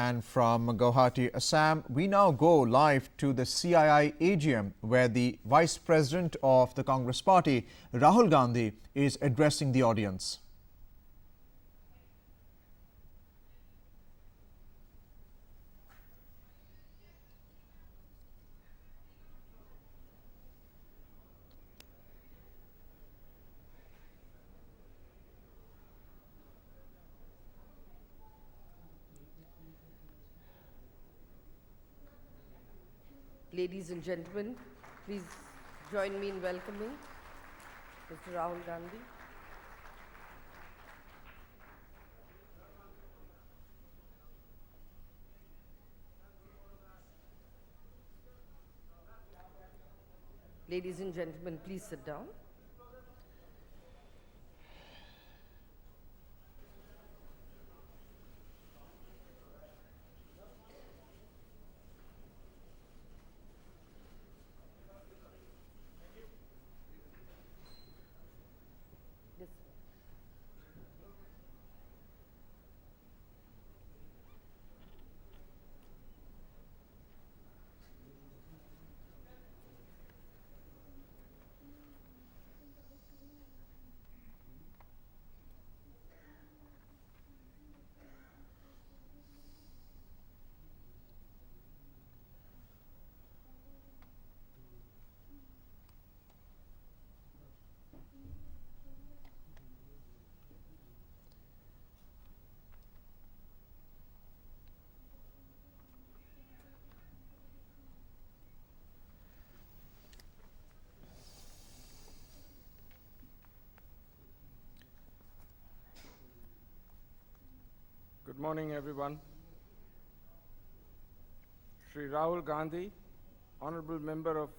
And from Guwahati, Assam, we now go live to the CII AGM, where the Vice President of the Congress Party, Rahul Gandhi, is addressing the audience. Ladies and gentlemen, please join me in welcoming Mr. Rahul Gandhi. Ladies and gentlemen, please sit down. Good morning, everyone. Shri Rahul Gandhi, Honorable Member of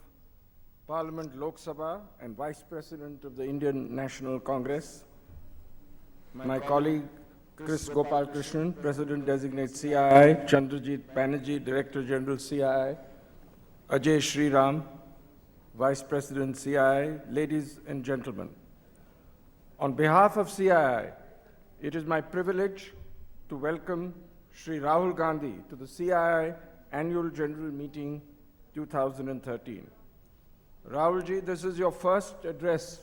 Parliament Lok Sabha and Vice President of the Indian National Congress, my colleague Chris Gopal Krishnan, President Designate CII, Chandrajit Banerjee, Director General CII, Ajay Sriram, Vice President CII, ladies and gentlemen. On behalf of CII, it is my privilege to welcome Shri Rahul Gandhi to the CII Annual General Meeting 2013. Rahulji, this is your first address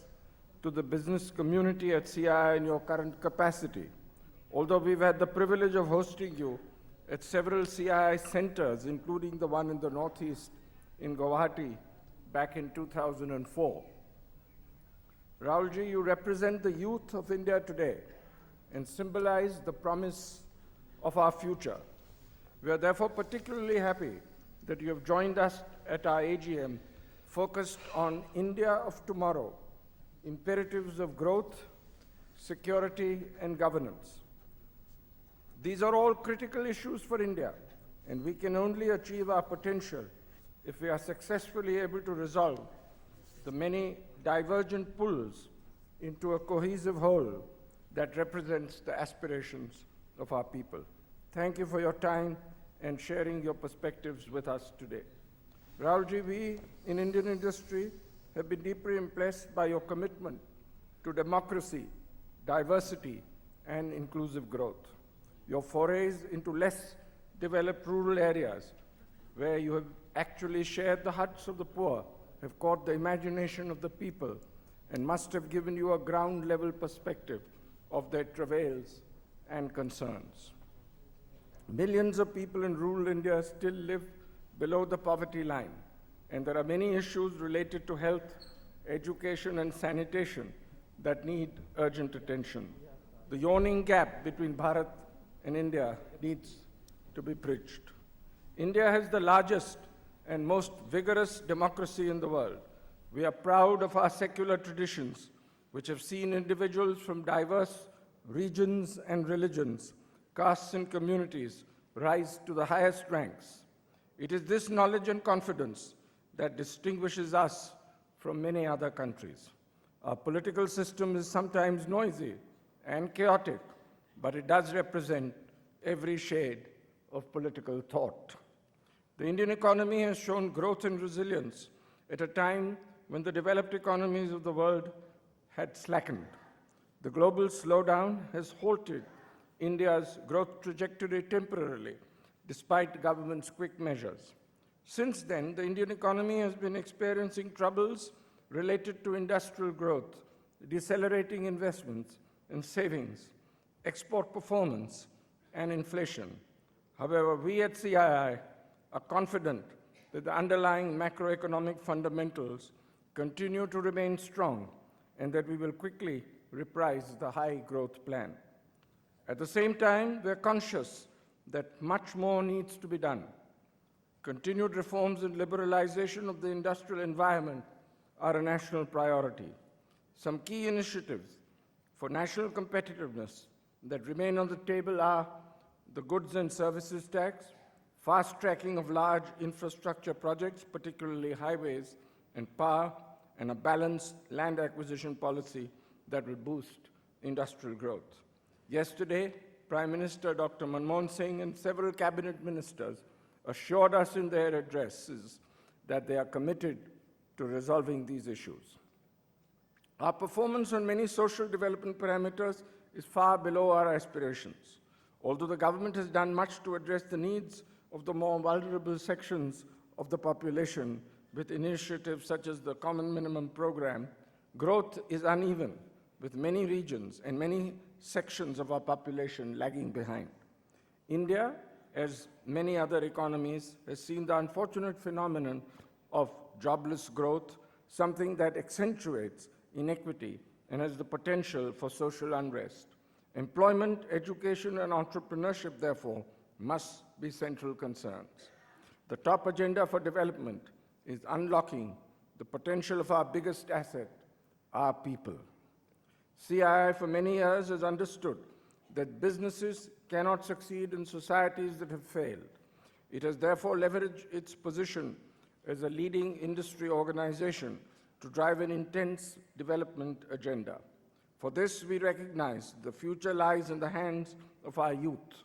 to the business community at CII in your current capacity. Although we've had the privilege of hosting you at several CII centers, including the one in the Northeast in Guwahati back in 2004. Rahulji, you represent the youth of India today and symbolize the promise of our future. We are therefore particularly happy that you have joined us at our AGM focused on India of tomorrow, imperatives of growth, security, and governance. These are all critical issues for India, and we can only achieve our potential if we are successfully able to resolve the many divergent pulls into a cohesive whole that represents the aspirations of our people. Thank you for your time and sharing your perspectives with us today. Rahulji, we in Indian industry have been deeply impressed by your commitment to democracy, diversity, and inclusive growth. Your forays into less developed rural areas where you have actually shared the huts of the poor have caught the imagination of the people and must have given you a ground-level perspective of their travails and concerns. Millions of people in rural India still live below the poverty line, and there are many issues related to health, education, and sanitation that need urgent attention. The yawning gap between Bharat and India needs to be bridged. India has the largest and most vigorous democracy in the world. We are proud of our secular traditions, which have seen individuals from diverse regions and religions, castes and communities rise to the highest ranks. It is this knowledge and confidence that distinguishes us from many other countries. Our political system is sometimes noisy and chaotic, but it does represent every shade of political thought. The Indian economy has shown growth and resilience at a time when the developed economies of the world had slackened. The global slowdown has halted India's growth trajectory temporarily, despite the government's quick measures. Since then, the Indian economy has been experiencing troubles related to industrial growth, decelerating investments and savings, export performance, and inflation. However, we at CII are confident that the underlying macroeconomic fundamentals continue to remain strong and that we will quickly reprise the high growth plan. At the same time, we are conscious that much more needs to be done. Continued reforms and liberalization of the industrial environment are a national priority. Some key initiatives for national competitiveness that remain on the table are the goods and services tax, fast tracking of large infrastructure projects, particularly highways and power, and a balanced land acquisition policy that will boost industrial growth. Yesterday, Prime Minister Dr. Manmohan Singh and several cabinet ministers assured us in their addresses that they are committed to resolving these issues. Our performance on many social development parameters is far below our aspirations. Although the government has done much to address the needs of the more vulnerable sections of the population with initiatives such as the Common Minimum Program, growth is uneven, with many regions and many sections of our population lagging behind. India, as many other economies, has seen the unfortunate phenomenon of jobless growth, something that accentuates inequity and has the potential for social unrest. Employment, education, and entrepreneurship, therefore, must be central concerns. The top agenda for development is unlocking the potential of our biggest asset, our people. CII for many years has understood that businesses cannot succeed in societies that have failed. It has therefore leveraged its position as a leading industry organization to drive an intense development agenda. For this, we recognize the future lies in the hands of our youth.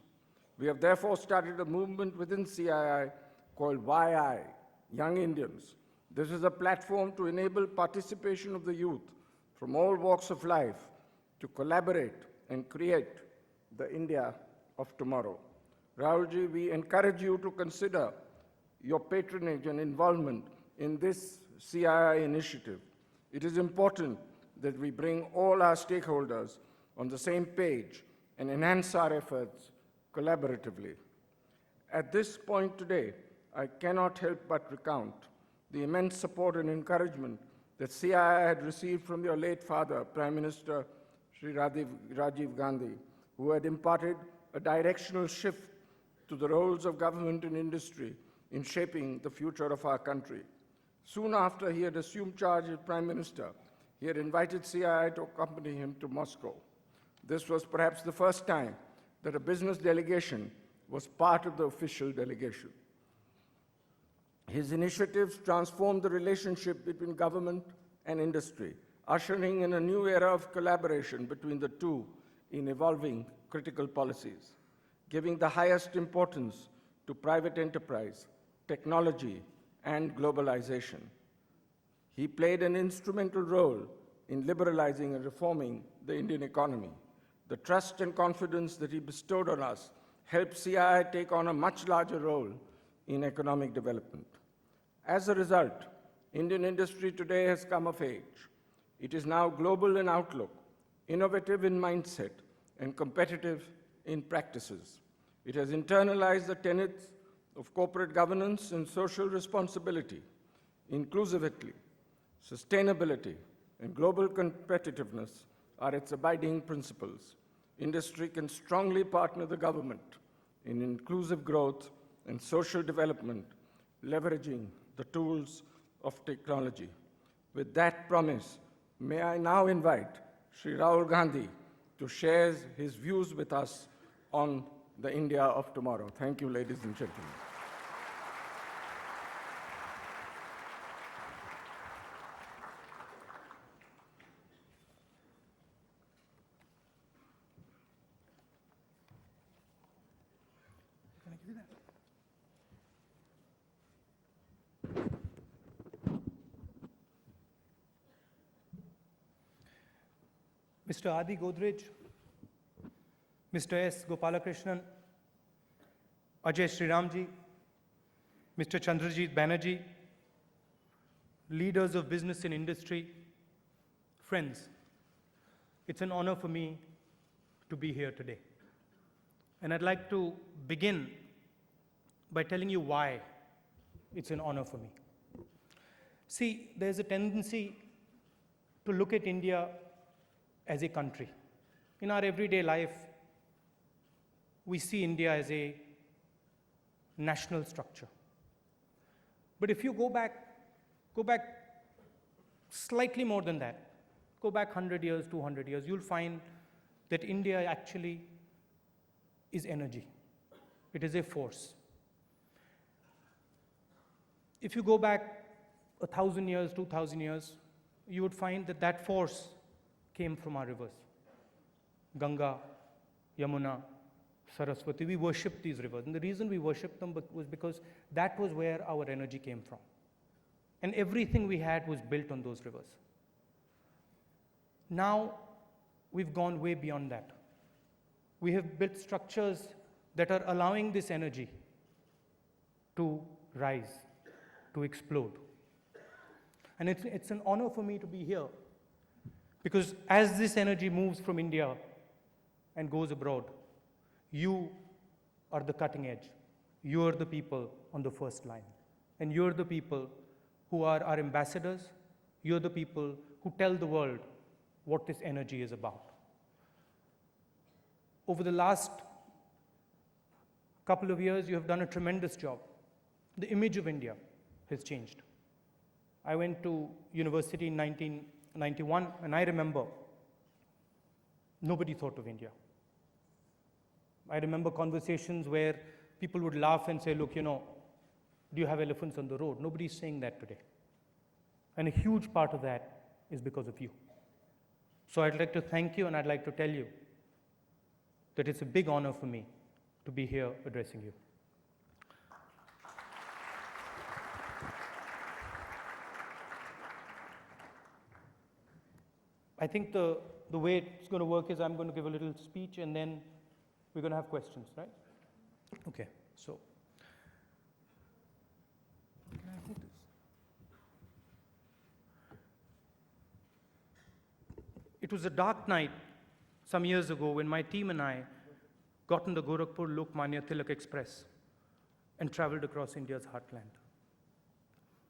We have therefore started a movement within CII called YI, Young Indians. This is a platform to enable participation of the youth from all walks of life to collaborate and create the India of tomorrow. Rahulji, we encourage you to consider your patronage and involvement in this CII initiative. It is important that we bring all our stakeholders on the same page and enhance our efforts collaboratively. At this point today, I cannot help but recount the immense support and encouragement that CII had received from your late father, Prime Minister Shri Rajiv Gandhi, who had imparted a directional shift to the roles of government and industry in shaping the future of our country. Soon after he had assumed charge as Prime Minister, he had invited CII to accompany him to Moscow. This was perhaps the first time that a business delegation was part of the official delegation. His initiatives transformed the relationship between government and industry, ushering in a new era of collaboration between the two in evolving critical policies, giving the highest importance to private enterprise, technology, and globalization. He played an instrumental role in liberalizing and reforming the Indian economy. The trust and confidence that he bestowed on us helped CII take on a much larger role in economic development. As a result, Indian industry today has come of age. It is now global in outlook, innovative in mindset, and competitive in practices. It has internalized the tenets of corporate governance and social responsibility, inclusivity, sustainability, and global competitiveness are its abiding principles. Industry can strongly partner the government in inclusive growth and social development, leveraging the tools of technology. With that promise, may I now invite Shri Rahul Gandhi to share his views with us on the India of tomorrow. Thank you, ladies and gentlemen. Mr. Adi Godrej, Mr. S. Gopalakrishnan, Ajay Sriramji, Mr. Chandrajit Banerjee, leaders of business and industry, friends, it's an honor for me to be here today. And I'd like to begin by telling you why it's an honor for me. See, there's a tendency to look at India as a country. In our everyday life, we see India as a national structure. But if you go back slightly more than that, go back 100 years, 200 years, you'll find that India actually is energy. It is a force. If you go back 1,000 years, 2,000 years, you would find that that force came from our rivers. Ganga, Yamuna, Saraswati, we worshipped these rivers. And the reason we worshipped them was because that was where our energy came from. And everything we had was built on those rivers. Now, we've gone way beyond that. We have built structures that are allowing this energy to rise, to explode. And it's an honor for me to be here, because as this energy moves from India and goes abroad, you are the cutting edge. You are the people on the first line. And you're the people who are our ambassadors. You're the people who tell the world what this energy is about. Over the last couple of years, you have done a tremendous job. The image of India has changed. I went to university in 1991, and I remember nobody thought of India. I remember conversations where people would laugh and say, look, do you have elephants on the road? Nobody's saying that today. And a huge part of that is because of you. So I'd like to thank you, and I'd like to tell you that it's a big honor for me to be here addressing you. I think the way it's going to work is I'm going to give a little speech, and then we're going to have questions, right? Okay, so. Can I hold this? It was a dark night some years ago when my team and I got on the Gorakhpur Lokmanya Tilak Express and traveled across India's heartland.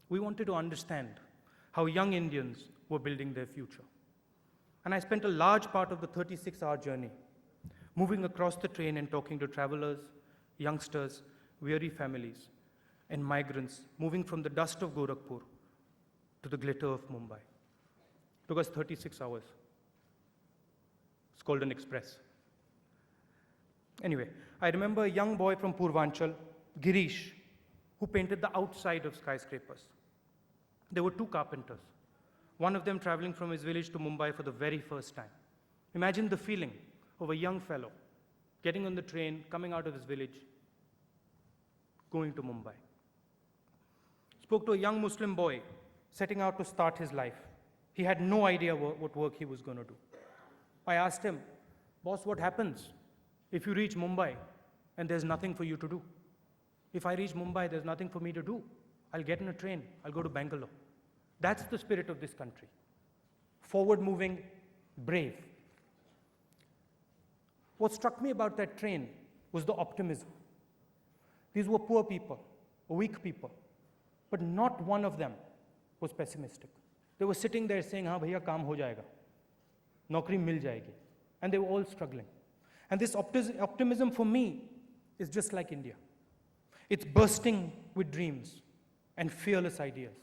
We wanted to understand how young Indians were building their future. And I spent a large part of the 36-hour journey moving across the train and talking to travelers, youngsters, weary families, and migrants moving from the dust of Gorakhpur to the glitter of Mumbai. It took us 36 hours. It's called an express. Anyway, I remember a young boy from Purvanchal, Girish, who painted the outside of skyscrapers. There were two carpenters, one of them traveling from his village to Mumbai for the very first time. Imagine the feeling of a young fellow getting on the train, coming out of his village, going to Mumbai. Spoke to a young Muslim boy setting out to start his life. He had no idea what work he was going to do. I asked him, boss, what happens if you reach Mumbai and there's nothing for you to do? If I reach Mumbai, there's nothing for me to do. I'll get in a train, I'll go to Bangalore. That's the spirit of this country. Forward-moving, brave. What struck me about that train was the optimism. These were poor people, weak people, but not one of them was pessimistic. They were sitting there saying, "Haan, bhaiya, kaam ho jayega. Naukri mil jayegi." And they were all struggling. And this optimism for me is just like India. It's bursting with dreams and fearless ideas,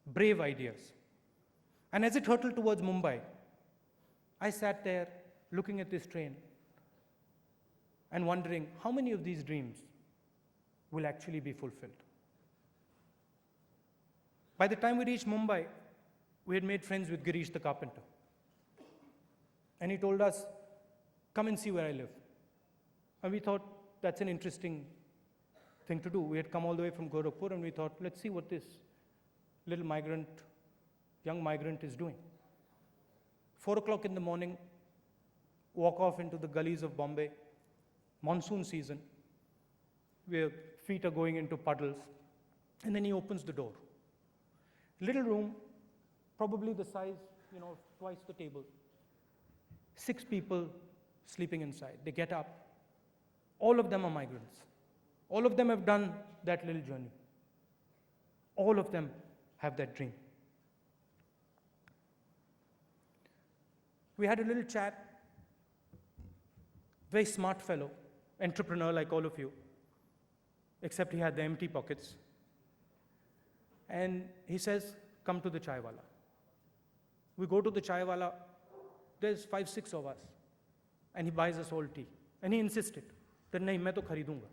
brave ideas. And as it hurtled towards Mumbai, I sat there looking at this train and wondering how many of these dreams will actually be fulfilled. By the time we reached Mumbai, we had made friends with Girish the carpenter. And he told us, come and see where I live. And we thought, that's an interesting thing to do. We had come all the way from Gorakhpur, and we thought, let's see what this little young migrant is doing. 4 o'clock in the morning, walk off into the gullies of Bombay, monsoon season, where feet are going into puddles. And then he opens the door. Little room, probably the size, twice the table. 6 people sleeping inside. They get up. All of them are migrants. All of them have done that little journey. All of them have that dream. We had a little chat. Very smart fellow, entrepreneur like all of you, except he had the empty pockets. And he says, come to the chai wala. We go to the chai wala, there's 5, 6 of us. And he buys us all tea. And he insisted that nahi, main to kharidunga.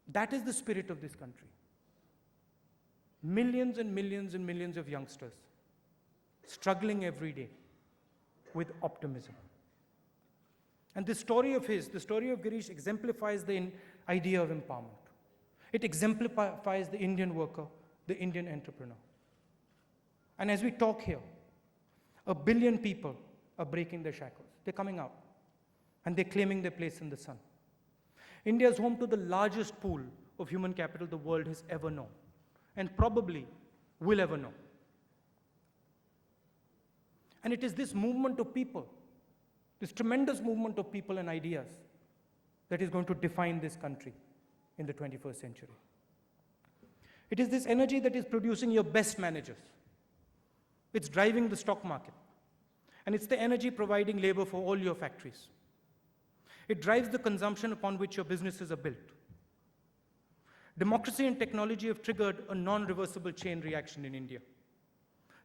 That is the spirit of this country. Millions and millions and millions of youngsters struggling every day with optimism. And the story of the story of Girish exemplifies the idea of empowerment. It exemplifies the Indian worker, the Indian entrepreneur. And as we talk here, 1 billion people are breaking their shackles. They're coming out and they're claiming their place in the sun. India is home to the largest pool of human capital the world has ever known, and probably will ever know. And it is this movement of people, this tremendous movement of people and ideas, that is going to define this country in the 21st century. It is this energy that is producing your best managers. It's driving the stock market. And it's the energy providing labor for all your factories. It drives the consumption upon which your businesses are built. Democracy and technology have triggered a non-reversible chain reaction in India.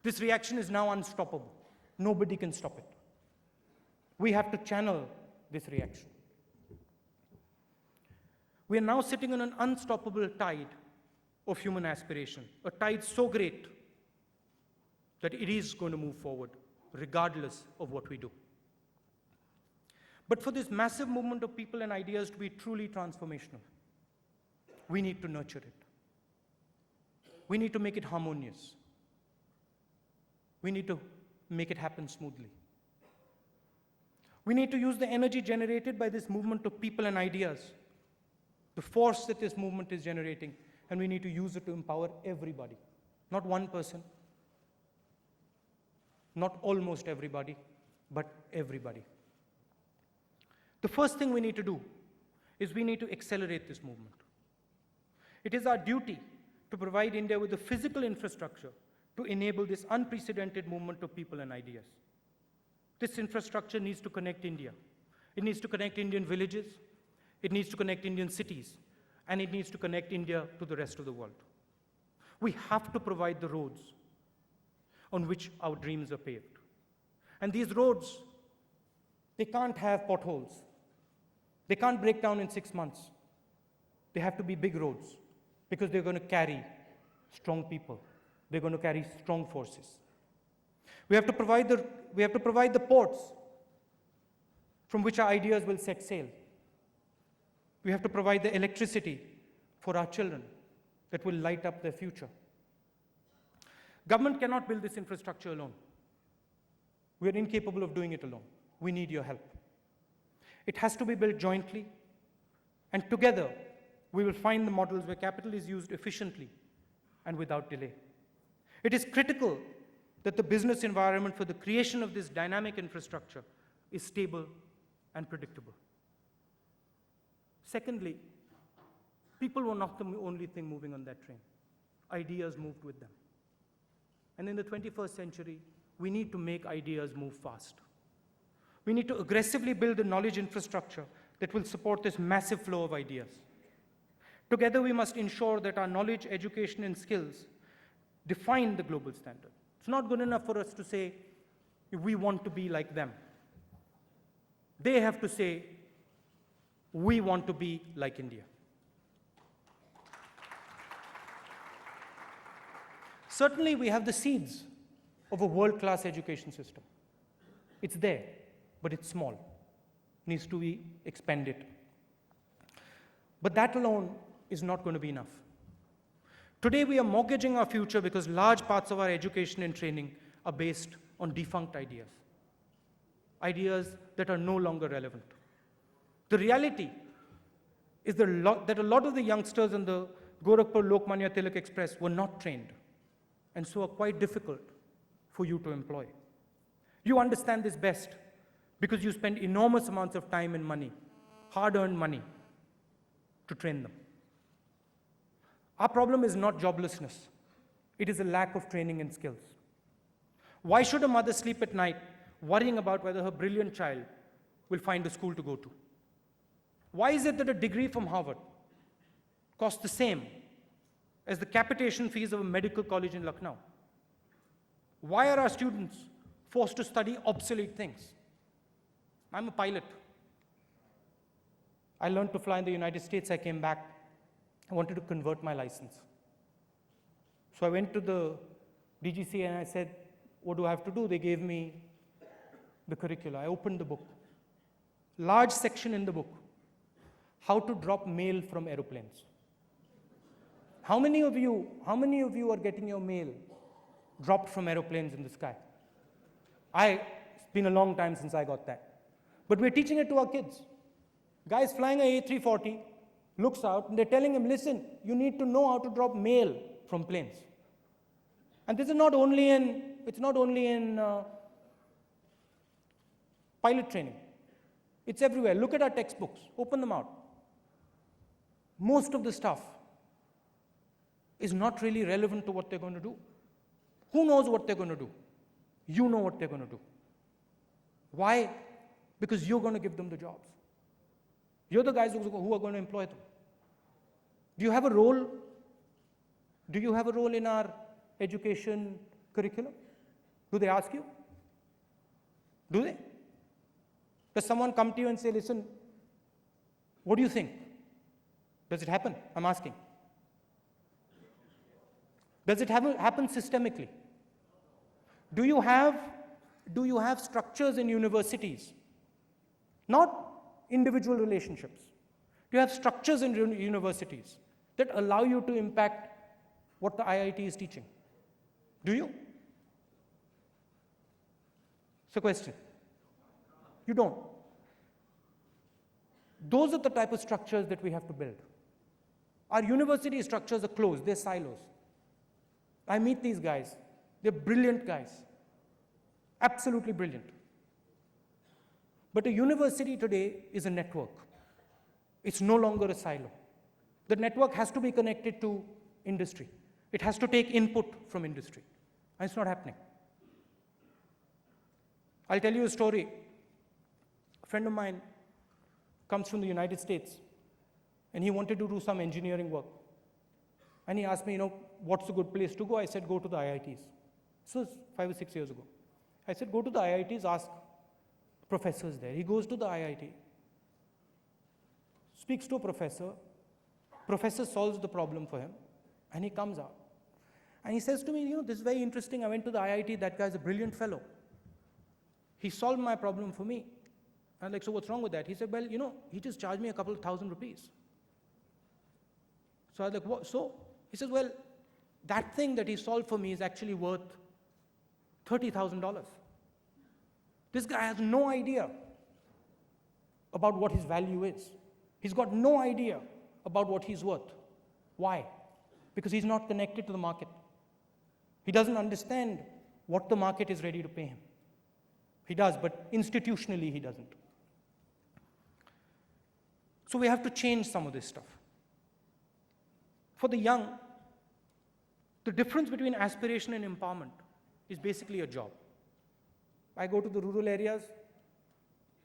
This reaction is now unstoppable. Nobody can stop it. We have to channel this reaction. We are now sitting on an unstoppable tide of human aspiration, a tide so great that it is going to move forward, regardless of what we do. But for this massive movement of people and ideas to be truly transformational, we need to nurture it. We need to make it harmonious. We need to make it happen smoothly. We need to use the energy generated by this movement of people and ideas, the force that this movement is generating, and we need to use it to empower everybody. Not one person, not almost everybody, but everybody. The first thing we need to do is we need to accelerate this movement. It is our duty to provide India with the physical infrastructure to enable this unprecedented movement of people and ideas. This infrastructure needs to connect India. It needs to connect Indian villages, it needs to connect Indian cities, and it needs to connect India to the rest of the world. We have to provide the roads on which our dreams are paved. And these roads, they can't have potholes. They can't break down in 6 months. They have to be big roads because they're going to carry strong people. They're going to carry strong forces. We have to provide the ports from which our ideas will set sail. We have to provide the electricity for our children that will light up their future. Government cannot build this infrastructure alone. We are incapable of doing it alone. We need your help. It has to be built jointly, and together we will find the models where capital is used efficiently and without delay. It is critical that the business environment for the creation of this dynamic infrastructure is stable and predictable. Secondly, people were not the only thing moving on that train. Ideas moved with them. And in the 21st century, we need to make ideas move fast. We need to aggressively build the knowledge infrastructure that will support this massive flow of ideas. Together, we must ensure that our knowledge, education, and skills define the global standard. It's not good enough for us to say, we want to be like them. They have to say, we want to be like India. Certainly, we have the seeds of a world-class education system. It's there, but it's small. It needs to be expanded. But that alone is not going to be enough. Today, we are mortgaging our future because large parts of our education and training are based on defunct ideas, ideas that are no longer relevant. The reality is that a lot of the youngsters on the Gorakhpur Lokmanya Tilak Express were not trained, and so are quite difficult for you to employ. You understand this best because you spend enormous amounts of time and money, hard-earned money, to train them. Our problem is not joblessness. It is a lack of training and skills. Why should a mother sleep at night worrying about whether her brilliant child will find a school to go to? Why is it that a degree from Harvard costs the same as the capitation fees of a medical college in Lucknow? Why are our students forced to study obsolete things? I'm a pilot. I learned to fly in the United States. I came back. I wanted to convert my license. So I went to the DGCA and I said, what do I have to do? They gave me the curricula. I opened the book. Large section in the book. How to drop mail from aeroplanes. How many of you are getting your mail dropped from aeroplanes in the sky? It's been a long time since I got that. But we're teaching it to our kids. Guy's flying a A340, looks out, and they're telling him, listen, you need to know how to drop mail from planes. And this is not only in pilot training. It's everywhere. Look at our textbooks. Open them out. Most of the stuff is not really relevant to what they're going to do. Who knows what they're going to do? You know what they're going to do. Why? Because you're going to give them the jobs. You're the guys who are going to employ them. Do you have a role? Do you have a role in our education curriculum? Do they ask you? Do they? Does someone come to you and say, listen, what do you think? Does it happen? I'm asking. Does it happen systemically? Do you have structures in universities? Not individual relationships. Do you have structures in universities that allow you to impact what the IIT is teaching? Do you? It's a question. You don't. Those are the type of structures that we have to build. Our university structures are closed, they're silos. I meet these guys, they're brilliant guys, absolutely brilliant. But a university today is a network. It's no longer a silo. The network has to be connected to industry. It has to take input from industry. And it's not happening. I'll tell you a story. A friend of mine comes from the United States, and he wanted to do some engineering work. And he asked me, what's a good place to go? I said, go to the IITs. This was 5 or 6 years ago. I said, go to the IITs, ask professors there. He goes to the IIT, speaks to a professor solves the problem for him, and he comes out. And he says to me, this is very interesting. I went to the IIT, that guy's a brilliant fellow. He solved my problem for me. I'm like, so what's wrong with that? He said, well, he just charged me a couple of $1,000. So I was like, what? So he says, well, that thing that he solved for me is actually worth $30,000. This guy has no idea about what his value is. He's got no idea about what he's worth. Why? Because he's not connected to the market. He doesn't understand what the market is ready to pay him. He does, but institutionally he doesn't. So we have to change some of this stuff. For the young, the difference between aspiration and empowerment is basically a job. I go to the rural areas,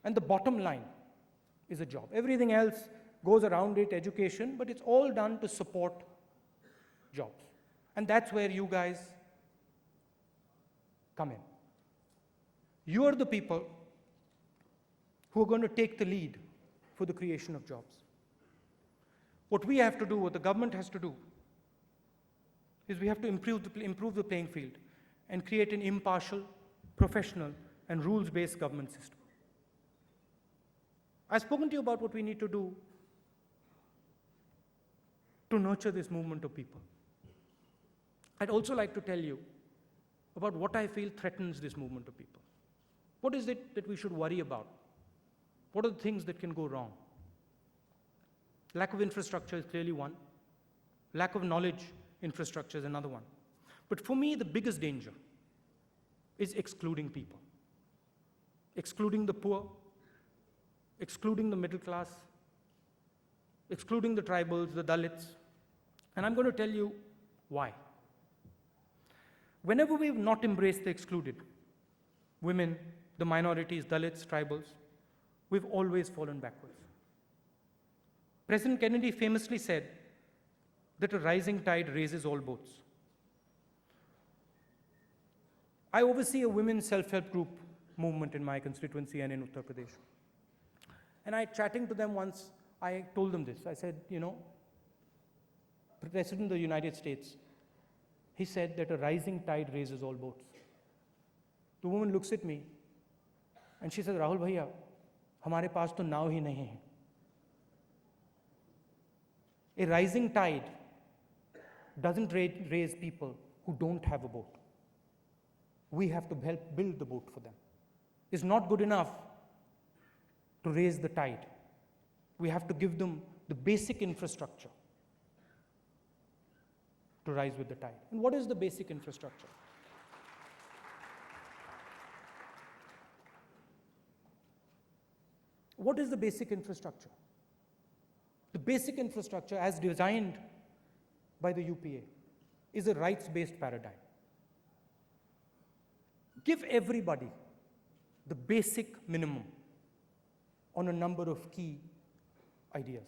and the bottom line is a job. Everything else goes around it, education, but it's all done to support jobs. And that's where you guys come in. You are the people who are going to take the lead for the creation of jobs. What we have to do, what the government has to do, is we have to improve the playing field and create an impartial, professional, and rules-based government system. I've spoken to you about what we need to do to nurture this movement of people. I'd also like to tell you about what I feel threatens this movement of people. What is it that we should worry about? What are the things that can go wrong? Lack of infrastructure is clearly one. Lack of knowledge infrastructure is another one. But for me, the biggest danger is excluding people. Excluding the poor, excluding the middle class, excluding the tribals, the Dalits. And I'm going to tell you why. Whenever we've not embraced the excluded, women, the minorities, Dalits, tribals, we've always fallen backwards. President Kennedy famously said that a rising tide raises all boats. I oversee a women's self-help group movement in my constituency and in Uttar Pradesh. And chatting to them once, I told them this. I said, President of the United States, he said that a rising tide raises all boats. The woman looks at me and she says, Rahul Bhaiya, हमारे पास तो नाव ही नहीं है. A rising tide doesn't raise people who don't have a boat. We have to help build the boat for them. It's not good enough to raise the tide. We have to give them the basic infrastructure to rise with the tide. And what is the basic infrastructure? What is the basic infrastructure? The basic infrastructure, as designed by the UPA, is a rights-based paradigm. Give everybody the basic minimum on a number of key ideas.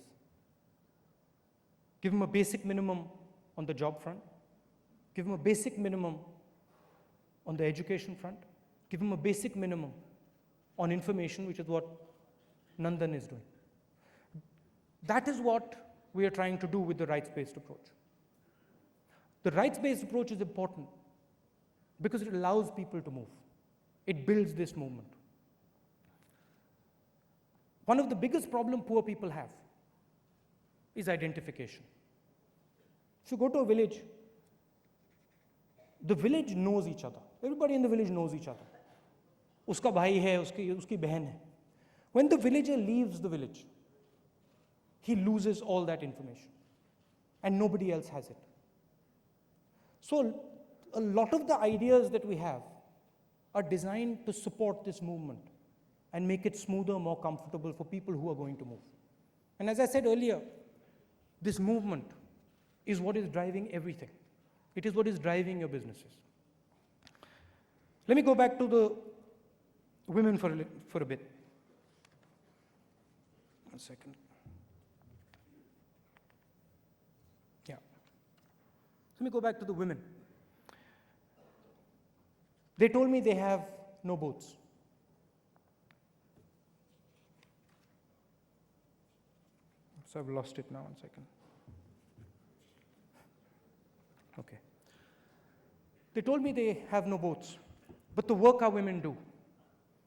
Give them a basic minimum on the job front. Give them a basic minimum on the education front. Give them a basic minimum on information, which is what Nandan is doing. That is what we are trying to do with the rights-based approach. The rights-based approach is important because it allows people to move. It builds this movement. One of the biggest problems poor people have is identification. If you go to a village, the village knows each other. Everybody in the village knows each other. Uska bhai hai, uski behan hai. When the villager leaves the village, he loses all that information and nobody else has it. So a lot of the ideas that we have are designed to support this movement and make it smoother, more comfortable for people who are going to move. And as I said earlier, this movement is what is driving everything. It is what is driving your businesses. Let me go back to the women for a bit. 1 second. Yeah. Let me go back to the women. They told me they have no boats. So I've lost it now, 1 second. Okay. They told me they have no boats, but the work our women do,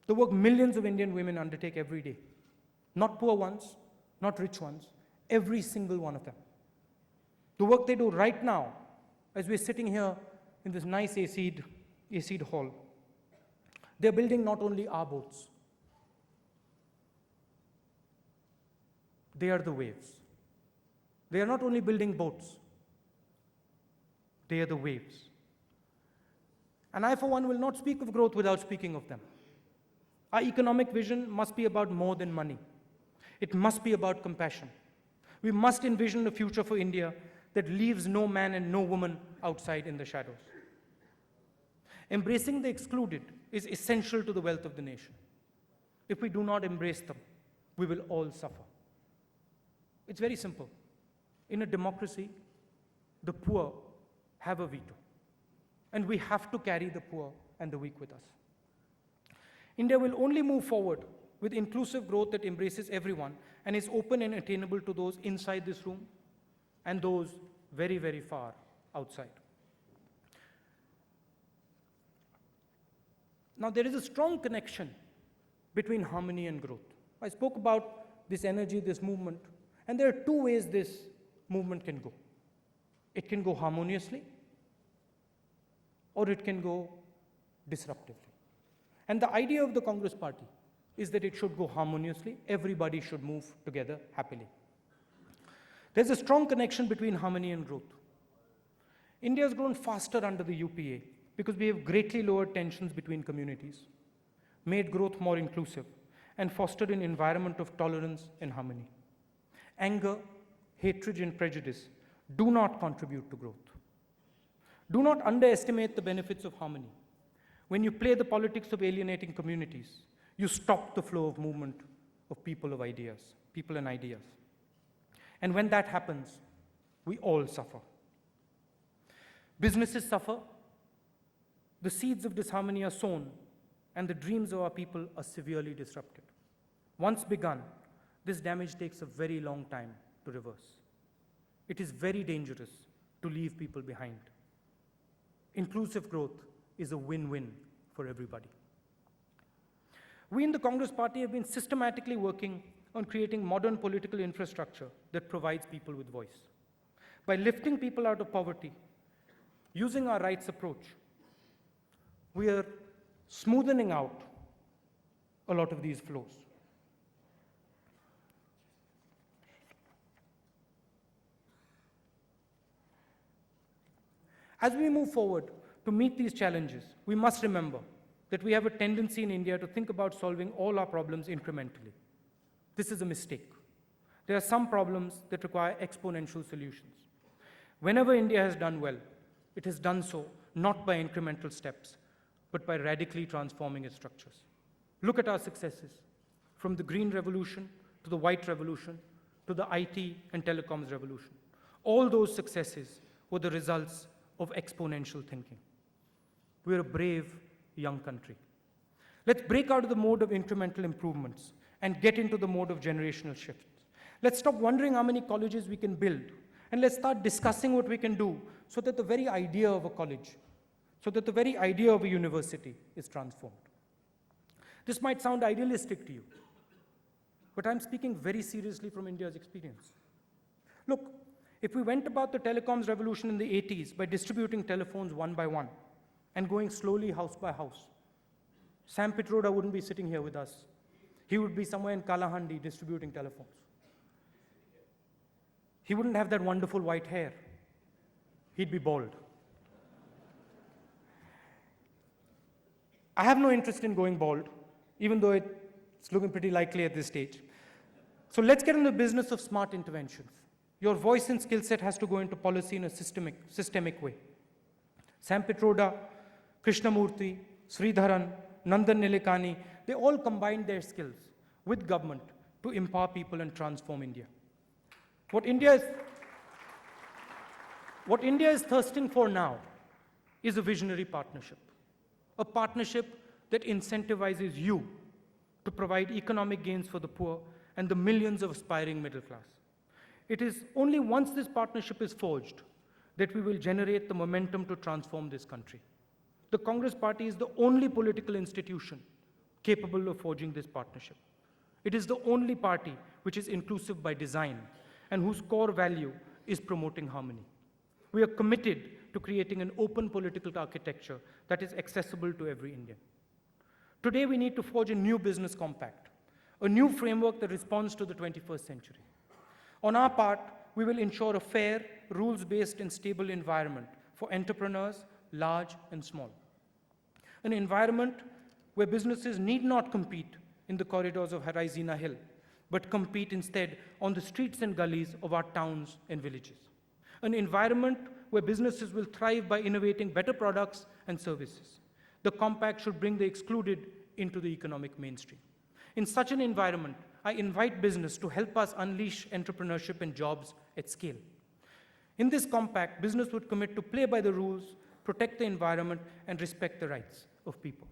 the work millions of Indian women undertake every day, not poor ones, not rich ones, every single one of them. The work they do right now, as we're sitting here in this nice AC'd hall, they're building not only our boats, they are the waves. They are not only building boats, they are the waves. And I, for one, will not speak of growth without speaking of them. Our economic vision must be about more than money. It must be about compassion. We must envision a future for India that leaves no man and no woman outside in the shadows. Embracing the excluded is essential to the wealth of the nation. If we do not embrace them, we will all suffer. It's very simple. In a democracy, the poor have a veto. And we have to carry the poor and the weak with us. India will only move forward with inclusive growth that embraces everyone and is open and attainable to those inside this room and those very, very far outside. Now, there is a strong connection between harmony and growth. I spoke about this energy, this movement, and there are two ways this movement can go. It can go harmoniously, or it can go disruptively. And the idea of the Congress Party is that it should go harmoniously. Everybody should move together happily. There's a strong connection between harmony and growth. India has grown faster under the UPA because we have greatly lowered tensions between communities, made growth more inclusive, and fostered an environment of tolerance and harmony. Anger, hatred, and prejudice do not contribute to growth. Do not underestimate the benefits of harmony. When you play the politics of alienating communities, you stop the flow of movement of people and ideas. And when that happens, we all suffer. Businesses suffer, the seeds of disharmony are sown, and the dreams of our people are severely disrupted. Once begun, this damage takes a very long time to reverse. It is very dangerous to leave people behind. Inclusive growth is a win-win for everybody. We in the Congress Party have been systematically working on creating modern political infrastructure that provides people with voice. By lifting people out of poverty, using our rights approach, we are smoothing out a lot of these flows. As we move forward to meet these challenges, we must remember that we have a tendency in India to think about solving all our problems incrementally. This is a mistake. There are some problems that require exponential solutions. Whenever India has done well, it has done so not by incremental steps, but by radically transforming its structures. Look at our successes, from the Green Revolution to the White Revolution to the IT and telecoms revolution. All those successes were the results of exponential thinking. We're a brave young country. Let's break out of the mode of incremental improvements and get into the mode of generational shifts. Let's stop wondering how many colleges we can build, and let's start discussing what we can do so that the very idea of a college, so that the very idea of a university is transformed. This might sound idealistic to you, but I'm speaking very seriously from India's experience. Look, if we went about the telecoms revolution in the 80s by distributing telephones one by one and going slowly house by house, Sam Pitroda wouldn't be sitting here with us. He would be somewhere in Kalahandi distributing telephones. He wouldn't have that wonderful white hair. He'd be bald. I have no interest in going bald, even though it's looking pretty likely at this stage. So let's get in the business of smart interventions. Your voice and skill set has to go into policy in a systemic way. Sam Pitroda, Krishnamurthy, Sridharan, Nandan Nilekani, they all combined their skills with government to empower people and transform India. What India is thirsting for now is a visionary partnership. A partnership that incentivizes you to provide economic gains for the poor and the millions of aspiring middle class. It is only once this partnership is forged that we will generate the momentum to transform this country. The Congress Party is the only political institution capable of forging this partnership. It is the only party which is inclusive by design and whose core value is promoting harmony. We are committed to creating an open political architecture that is accessible to every Indian. Today, we need to forge a new business compact, a new framework that responds to the 21st century. On our part, we will ensure a fair, rules-based and stable environment for entrepreneurs, large and small. An environment where businesses need not compete in the corridors of Harizina Hill, but compete instead on the streets and gullies of our towns and villages. An environment where businesses will thrive by innovating better products and services. The compact should bring the excluded into the economic mainstream. In such an environment, I invite business to help us unleash entrepreneurship and jobs at scale. In this compact, business would commit to play by the rules, protect the environment, and respect the rights of people.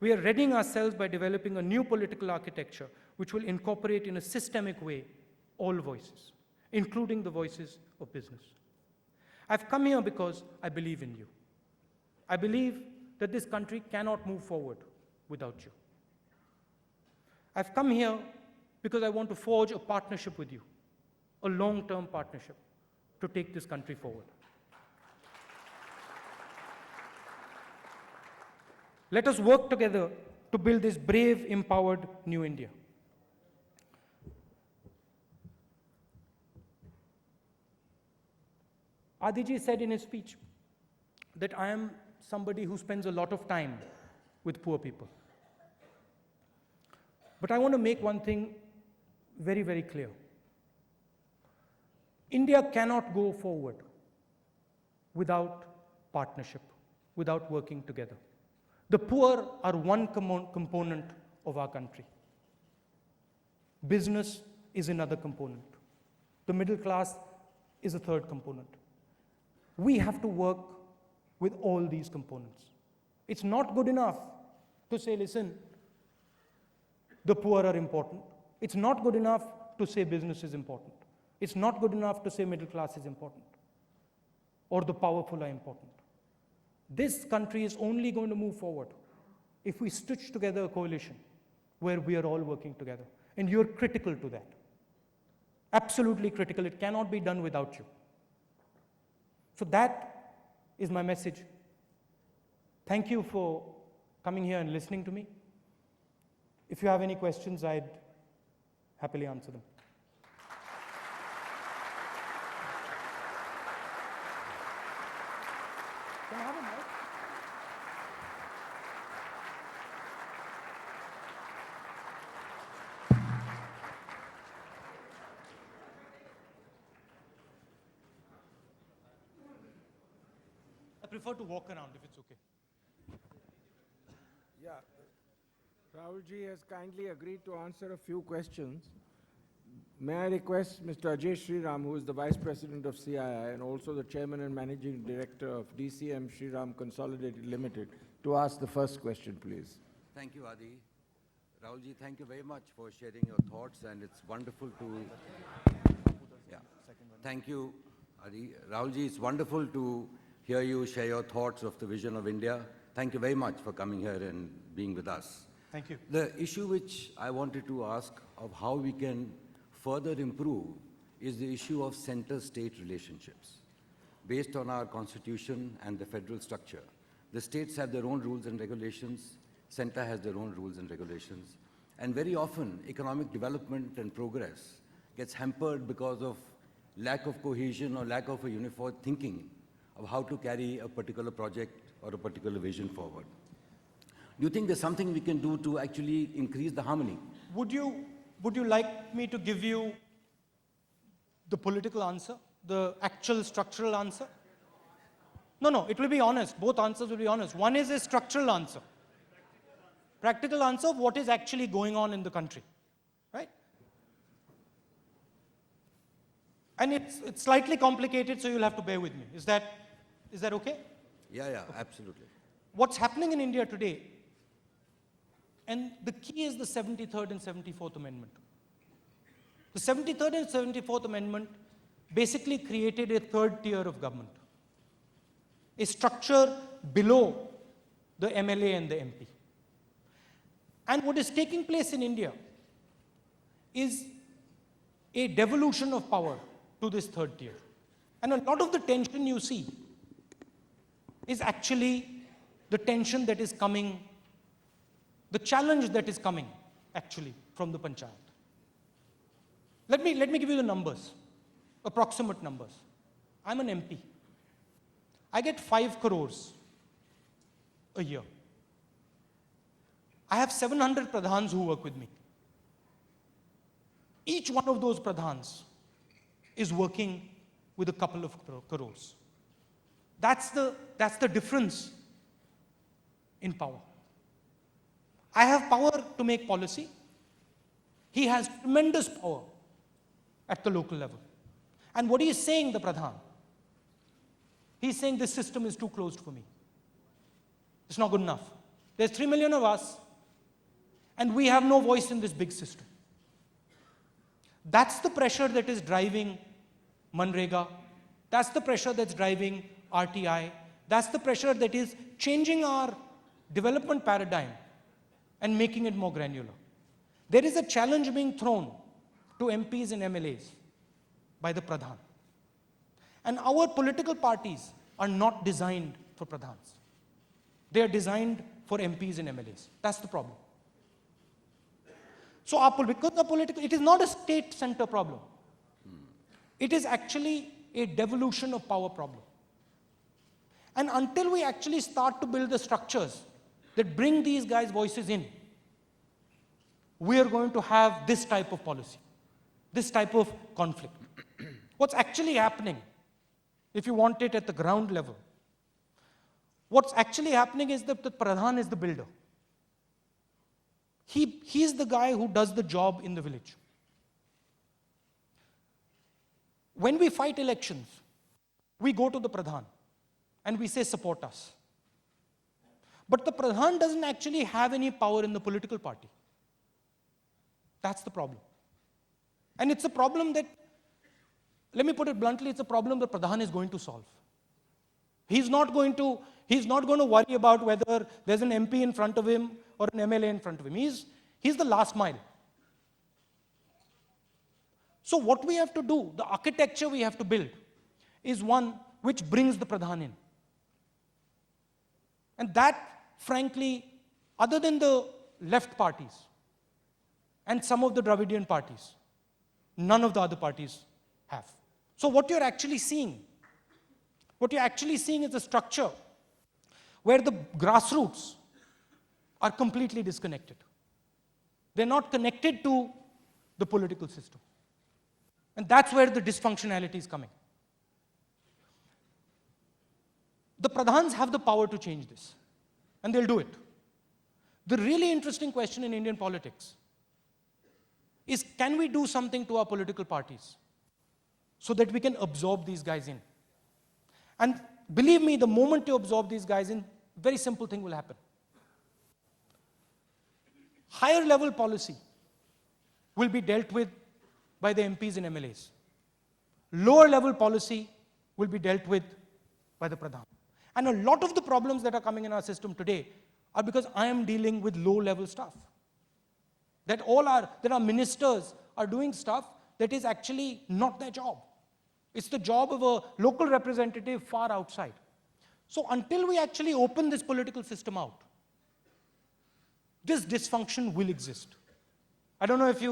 We are readying ourselves by developing a new political architecture which will incorporate in a systemic way all voices, including the voices of business. I've come here because I believe in you. I believe that this country cannot move forward without you. I've come here because I want to forge a partnership with you, a long-term partnership to take this country forward. Let us work together to build this brave, empowered new India. Adiji said in his speech that I am somebody who spends a lot of time with poor people. But I want to make one thing very, very clear. India cannot go forward without partnership, without working together. The poor are one component of our country. Business is another component. The middle class is a third component. We have to work with all these components. It's not good enough to say, listen, the poor are important. It's not good enough to say business is important. It's not good enough to say middle class is important or the powerful are important. This country is only going to move forward if we stitch together a coalition where we are all working together. And you're critical to that. Absolutely critical. It cannot be done without you. So that is my message. Thank you for coming here and listening to me. If you have any questions, I'd happily answer them. Can I have a mic? I prefer to walk around if it's okay. Yeah. Rahulji has kindly agreed to answer a few questions. May I request Mr. Ajay Sriram, who is the Vice President of CII and also the Chairman and Managing Director of DCM Sriram Consolidated Limited, to ask the first question, please. Thank you, Adi. Rahulji, thank you very much for sharing your thoughts, and it's wonderful to... Yeah. Thank you, Adi. Rahulji, it's wonderful to hear you share your thoughts of the vision of India. Thank you very much for coming here and being with us. Thank you. The issue which I wanted to ask of how we can further improve is the issue of center-state relationships. Based on our constitution and the federal structure, the states have their own rules and regulations, center has their own rules and regulations, and very often economic development and progress gets hampered because of lack of cohesion or lack of a unified thinking of how to carry a particular project or a particular vision forward. Do you think there's something we can do to actually increase the harmony? Would you like me to give you the political answer, the actual structural answer? No, it will be honest. Both answers will be honest. One is a structural answer. Practical answer of what is actually going on in the country, right? And it's slightly complicated, so you'll have to bear with me. Is that okay? Yeah, absolutely. What's happening in India today, and the key is the 73rd and 74th Amendment. The 73rd and 74th Amendment basically created a third tier of government, a structure below the MLA and the MP. And what is taking place in India is a devolution of power to this third tier. And a lot of the tension you see is actually the tension that is coming, the challenge that is coming actually from the panchayat. Let me give you the numbers, approximate numbers. I'm an MP. I get 5 crores a year. I have 700 pradhans who work with me. Each one of those pradhans is working with a couple of crores. That's the difference in power. I have power to make policy. He has tremendous power at the local level. And what he is saying, the pradhan, he's saying this system is too closed for me. It's not good enough. There's 3 million of us, and we have no voice in this big system. That's the pressure that is driving Manrega. That's the pressure that's driving RTI. That's the pressure that is changing our development paradigm and making it more granular. There is a challenge being thrown to MPs and MLAs by the Pradhan. And our political parties are not designed for Pradhans. They are designed for MPs and MLAs. That's the problem. So because it is not a state center problem. It is actually a devolution of power problem. And until we actually start to build the structures that bring these guys' voices in, we are going to have this type of policy, this type of conflict. What's actually happening, if you want it at the ground level, what's actually happening is that the Pradhan is the builder. He's the guy who does the job in the village. When we fight elections, we go to the Pradhan and we say, support us. But the Pradhan doesn't actually have any power in the political party. That's the problem. And it's a problem that, let me put it bluntly, it's a problem the Pradhan is going to solve. He's not going to worry about whether there's an MP in front of him or an MLA in front of him. He's the last mile. So what we have to do, the architecture we have to build, is one which brings the Pradhan in. And that, frankly, other than the left parties and some of the Dravidian parties, none of the other parties have. So what you're actually seeing is a structure where the grassroots are completely disconnected. They're not connected to the political system. And that's where the dysfunctionality is coming. The Pradhans have the power to change this, and they'll do it. The really interesting question in Indian politics is, can we do something to our political parties so that we can absorb these guys in? And believe me, the moment you absorb these guys in, very simple thing will happen. Higher level policy will be dealt with by the MPs and MLAs. Lower level policy will be dealt with by the Pradhan. And a lot of the problems that are coming in our system today are because I am dealing with low level stuff. That our ministers are doing stuff that is actually not their job. It's the job of a local representative far outside. So until we actually open this political system out, this dysfunction will exist. I don't know if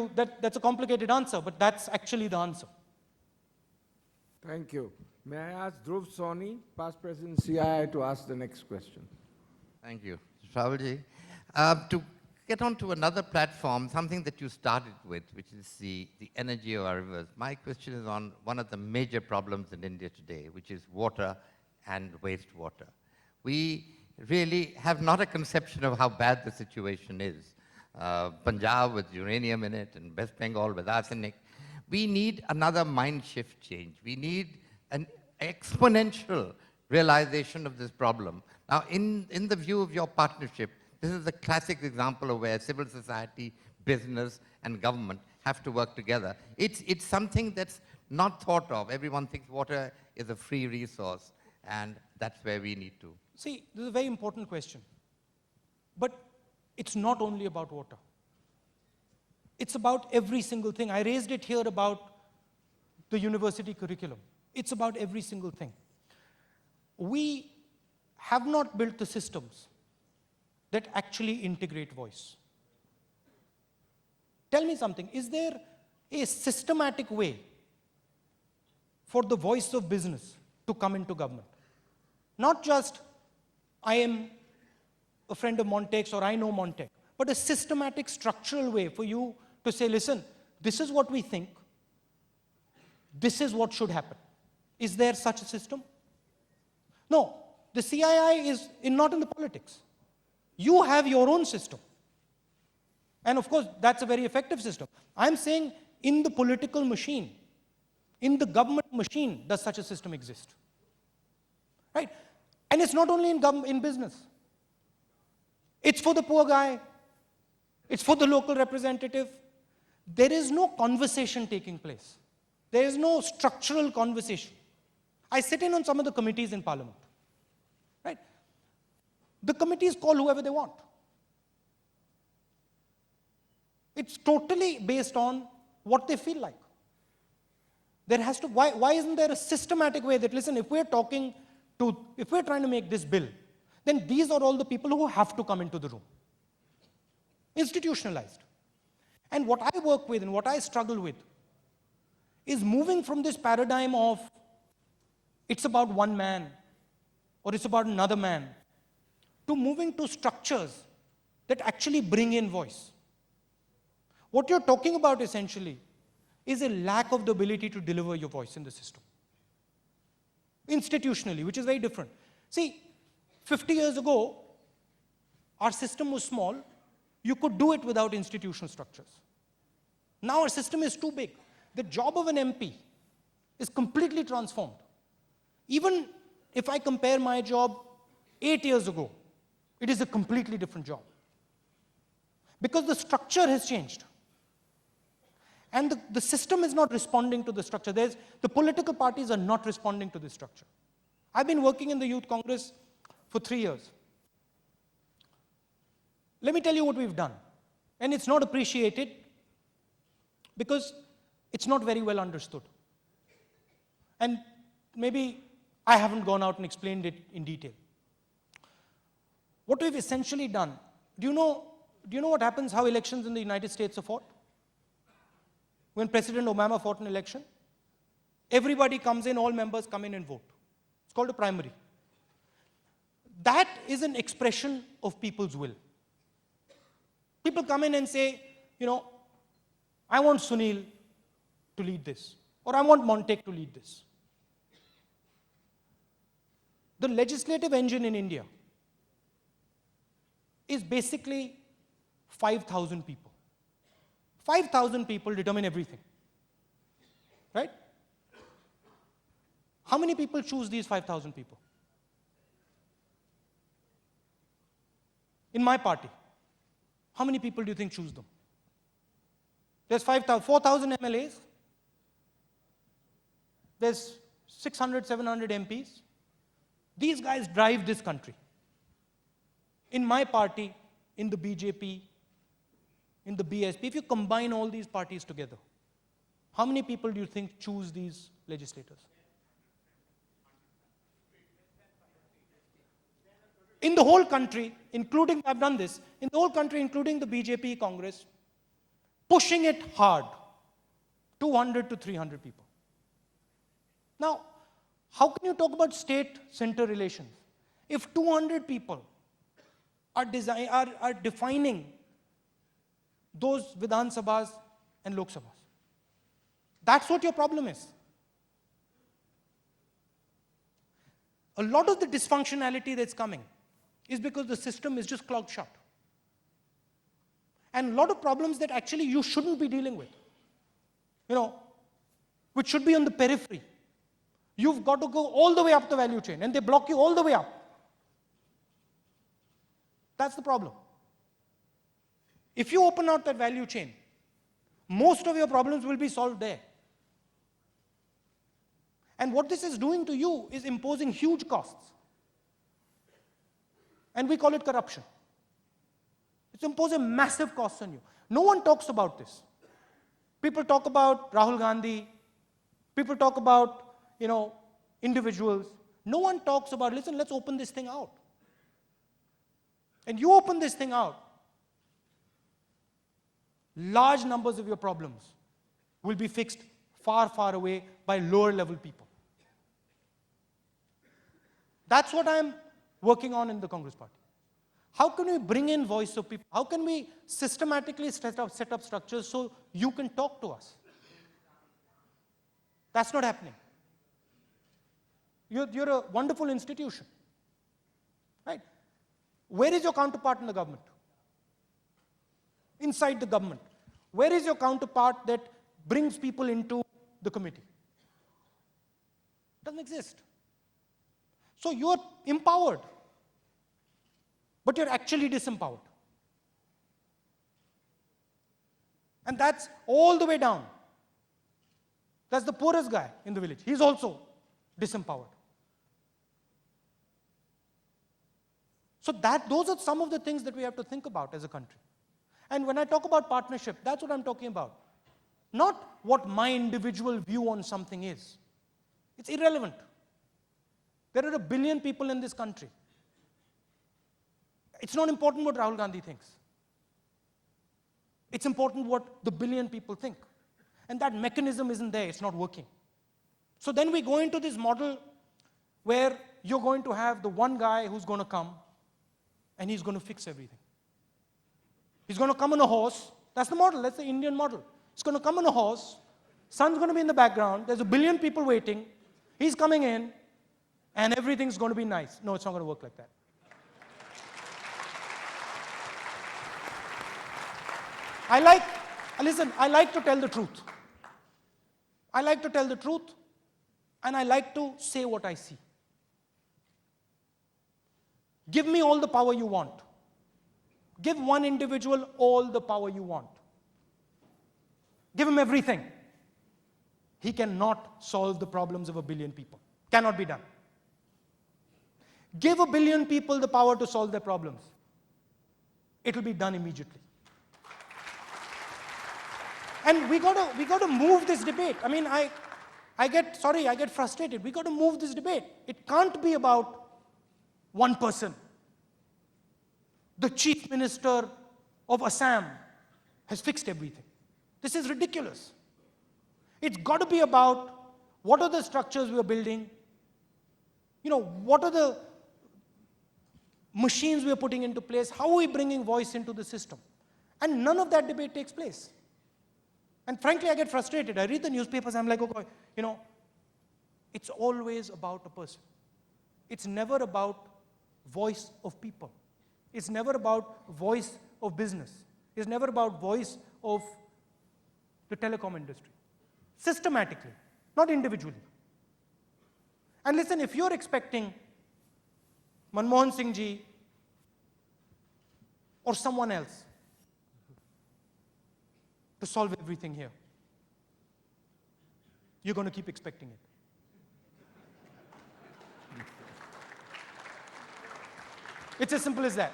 that's a complicated answer, but that's actually the answer. Thank you. May I ask Dhruv Soni, past president CII, to ask the next question? Thank you. Rahulji, to get onto another platform, something that you started with, which is the energy of our rivers. My question is on one of the major problems in India today, which is water and wastewater. We really have not a conception of how bad the situation is. Punjab with uranium in it, and West Bengal with arsenic. We need another mind shift change. We need an exponential realization of this problem. Now, in the view of your partnership, this is a classic example of where civil society, business, and government have to work together. It's something that's not thought of. Everyone thinks water is a free resource, and that's where we need to. See, this is a very important question. But it's not only about water. It's about every single thing. I raised it here about the university curriculum. It's about every single thing. We have not built the systems that actually integrate voice. Tell me something, is there a systematic way for the voice of business to come into government? Not just, I am a friend of Montek's or I know Montek, but a systematic, structural way for you to say, listen, this is what we think, this is what should happen. Is there such a system? No, the CII is not in the politics. You have your own system. And of course, that's a very effective system. I'm saying in the political machine, in the government machine, does such a system exist? Right? And it's not only in business. It's for the poor guy. It's for the local representative. There is no conversation taking place. There is no structural conversation. I sit in on some of the committees in Parliament. Right? The committees call whoever they want. It's totally based on what they feel like. There has to, why isn't there a systematic way that, listen, if we're trying to make this bill, then these are all the people who have to come into the room. Institutionalized. And what I work with and what I struggle with is moving from this paradigm of it's about one man or it's about another man, to moving to structures that actually bring in voice. What you're talking about essentially is a lack of the ability to deliver your voice in the system. Institutionally, which is very different. See, 50 years ago, our system was small. You could do it without institutional structures. Now our system is too big. The job of an MP is completely transformed. Even if I compare my job 8 years ago, it is a completely different job. Because the structure has changed. And the system is not responding to the structure. The political parties are not responding to this structure. I've been working in the Youth Congress for 3 years. Let me tell you what we've done. And it's not appreciated because it's not very well understood. And maybe I haven't gone out and explained it in detail. What we've essentially done, do you know what happens, how elections in the United States are fought? When President Obama fought an election, everybody comes in, all members come in and vote. It's called a primary. That is an expression of people's will. People come in and say, I want Sunil to lead this, or I want Montek to lead this. The legislative engine in India is basically 5,000 people. 5,000 people determine everything, right? How many people choose these 5,000 people? In my party, how many people do you think choose them? There's 4,000 MLAs. There's 600, 700 MPs. These guys drive this country. In my party, in the BJP, in the BSP, if you combine all these parties together, how many people do you think choose these legislators? In the whole country, including, I've done this, in the whole country, including the BJP Congress, pushing it hard, 200 to 300 people. Now, how can you talk about state-center relations if 200 people are defining those Vidhan Sabhas and Lok Sabhas? That's what your problem is. A lot of the dysfunctionality that's coming is because the system is just clogged shut. And a lot of problems that actually you shouldn't be dealing with, which should be on the periphery. You've got to go all the way up the value chain, and they block you all the way up. That's the problem. If you open out that value chain, most of your problems will be solved there. And what this is doing to you is imposing huge costs. And we call it corruption. It's imposing massive costs on you. No one talks about this. People talk about Rahul Gandhi. People talk about, individuals. No one talks about, listen, let's open this thing out. And you open this thing out, large numbers of your problems will be fixed far, far away by lower level people. That's what I'm working on in the Congress Party. How can we bring in voice of people? How can we systematically set up structures so you can talk to us? That's not happening. You're a wonderful institution, right? Where is your counterpart in the government? Inside the government. Where is your counterpart that brings people into the committee? Doesn't exist. So you're empowered, but you're actually disempowered. And that's all the way down. That's the poorest guy in the village. He's also disempowered. So those are some of the things that we have to think about as a country. And when I talk about partnership, that's what I'm talking about. Not what my individual view on something is. It's irrelevant. There are 1 billion people in this country. It's not important what Rahul Gandhi thinks. It's important what the 1 billion people think. And that mechanism isn't there, it's not working. So then we go into this model where you're going to have the one guy who's going to come and he's going to fix everything. He's going to come on a horse. That's the model. That's the Indian model. He's going to come on a horse. Sun's going to be in the background. There's 1 billion people waiting. He's coming in, and everything's going to be nice. No, it's not going to work like that. I like to tell the truth. I like to tell the truth, and I like to say what I see. Give me all the power you want. Give one individual all the power you want. Give him everything. He cannot solve the problems of 1 billion people. Cannot be done. Give 1 billion people the power to solve their problems. It will be done immediately. And we got to move this debate. I mean, I get frustrated. We got to move this debate. It can't be about one person. The chief minister of Assam has fixed everything. This is ridiculous. It's got to be about what are the structures we are building, what are the machines we are putting into place, how are we bringing voice into the system. And none of that debate takes place. And frankly, I get frustrated. I read the newspapers, I'm like, okay, it's always about a person. It's never about voice of people. It's never about voice of business. It's never about voice of the telecom industry. Systematically, not individually. And listen, if you're expecting Manmohan Singh ji or someone else to solve everything here, you're going to keep expecting it. It's as simple as that.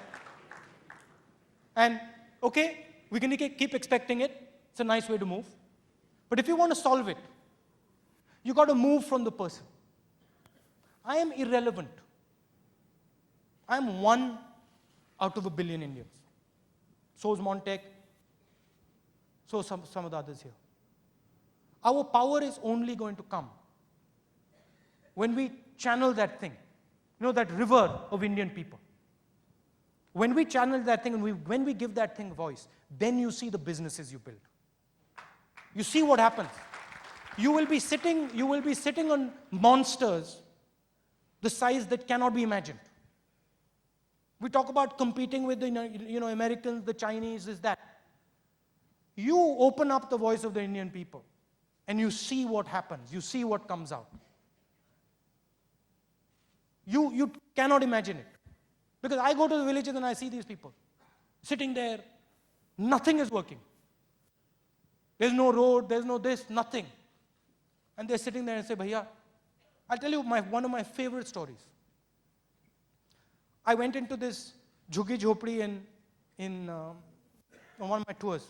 And okay, we can keep expecting it. It's a nice way to move. But if you want to solve it, you got to move from the person. I am irrelevant. I am 1 out of 1 billion Indians. So is Montec. So some of the others here. Our power is only going to come when we channel that thing, that river of Indian people. When we channel that thing and when we give that thing voice, then you see the businesses you build. You see what happens. You will be sitting on monsters the size that cannot be imagined. We talk about competing with the Americans, the Chinese, is that. You open up the voice of the Indian people and you see what happens. You see what comes out. You cannot imagine it. Because I go to the villages and I see these people sitting there. Nothing is working. There's no road, there's no this, nothing. And they're sitting there and say, Bhaiya, I'll tell you one of my favorite stories. I went into this Jhuggi Jhopdi on one of my tours,